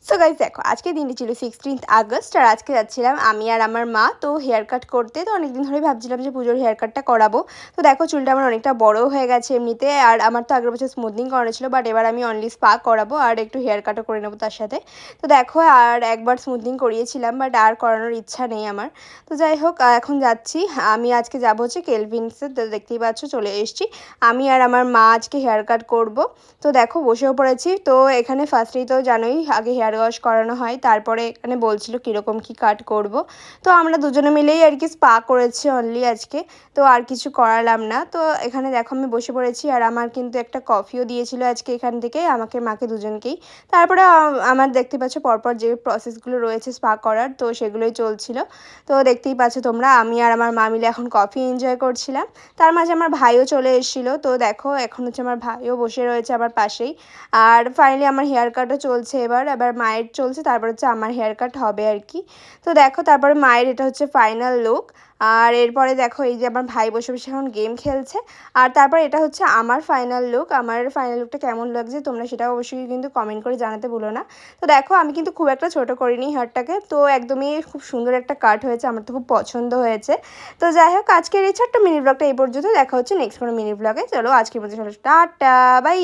So guys দেখো আজকে দিনটি ছিল 16th আগস্ট আর আজকে যাচ্ছিলাম আমি আর আমার মা তো হেয়ার কাট করতে। তো অনেকদিন ধরে ভাবছিলাম যে পুজোর হেয়ার কাটটা করাবো। তো দেখো চুলটা আমার অনেকটা বড়ও হয়ে গেছে এমনিতে, আর আমার তো আগের বছর স্মুথনিং করানো ছিল, বাট এবার আমি অনলি স্পা করাবো আর একটু হেয়ার কাটও করে নেবো তার সাথে। তো দেখো আর একবার স্মুথনিং করিয়েছিলাম, বাট আর করানোর ইচ্ছা নেই আমার। তো যাই হোক এখন যাচ্ছি, আমি আজকে যাবো হচ্ছে কেলভিনসে। তো দেখতেই পাচ্ছ চলে এসেছি, আমি আর আমার মা আজকে হেয়ার কাট করবো। তো দেখো বসেও পড়েছি। তো এখানে ফার্স্টেই তো জানোই আগে হেয়ার ওয়াশ করানো হয়, তারপরে এখানে বলছিল কীরকম কি কাট করব। তো আমরা দুজনে মিলেই আর কি স্পা করেছি অনলি আজকে, তো আর কিছু করালাম না। তো এখানে দেখো আমি বসে পড়েছি, আর আমার কিন্তু একটা কফিও দিয়েছিল আজকে এখান থেকে আমাকে মাকে দুজনকেই। তারপরে আমার দেখতে পাচ্ছ পরপর যে প্রসেসগুলো রয়েছে স্পা করার, তো সেগুলোই চলছিল। তো দেখতেই পাচ্ছ তোমরা আমি আর আমার মা মিলে এখন কফি এনজয় করছিলাম। তার মাঝে আমার ভাইও চলে এসেছিলো। তো দেখো এখন হচ্ছে আমার ভাইও বসে রয়েছে আমার পাশেই। আর ফাইনালি আমার হেয়ার কাটও চলছে, এবার মায়ের চলছে, তারপর হচ্ছে আমার হেয়ার কাট হবে আর কি। তো দেখো তারপরে মায়ের এটা হচ্ছে ফাইনাল লুক। আর এরপরে দেখো এই যে আমার ভাই বসে বসে এখন গেম খেলছে। আর তারপর এটা হচ্ছে আমার ফাইনাল লুক। আমার ফাইনাল লুকটা কেমন লাগছে তোমরা সেটাও অবশ্যই কিন্তু কমেন্ট করে জানাতে ভুলো না। তো দেখো আমি কিন্তু খুব একটা ছোট করিনি হেয়ারটাকে, তো একদমই খুব সুন্দর একটা কাট হয়েছে, আমার তো খুব পছন্দ হয়েছে। তো যাই হোক আজকের এই ছোট্ট মিনি ব্লগটা এই পর্যন্ত, দেখা হচ্ছে নেক্সট কোনো মিনি ব্লগে। চলো আজকের মধ্যে চলো টাটা বাই।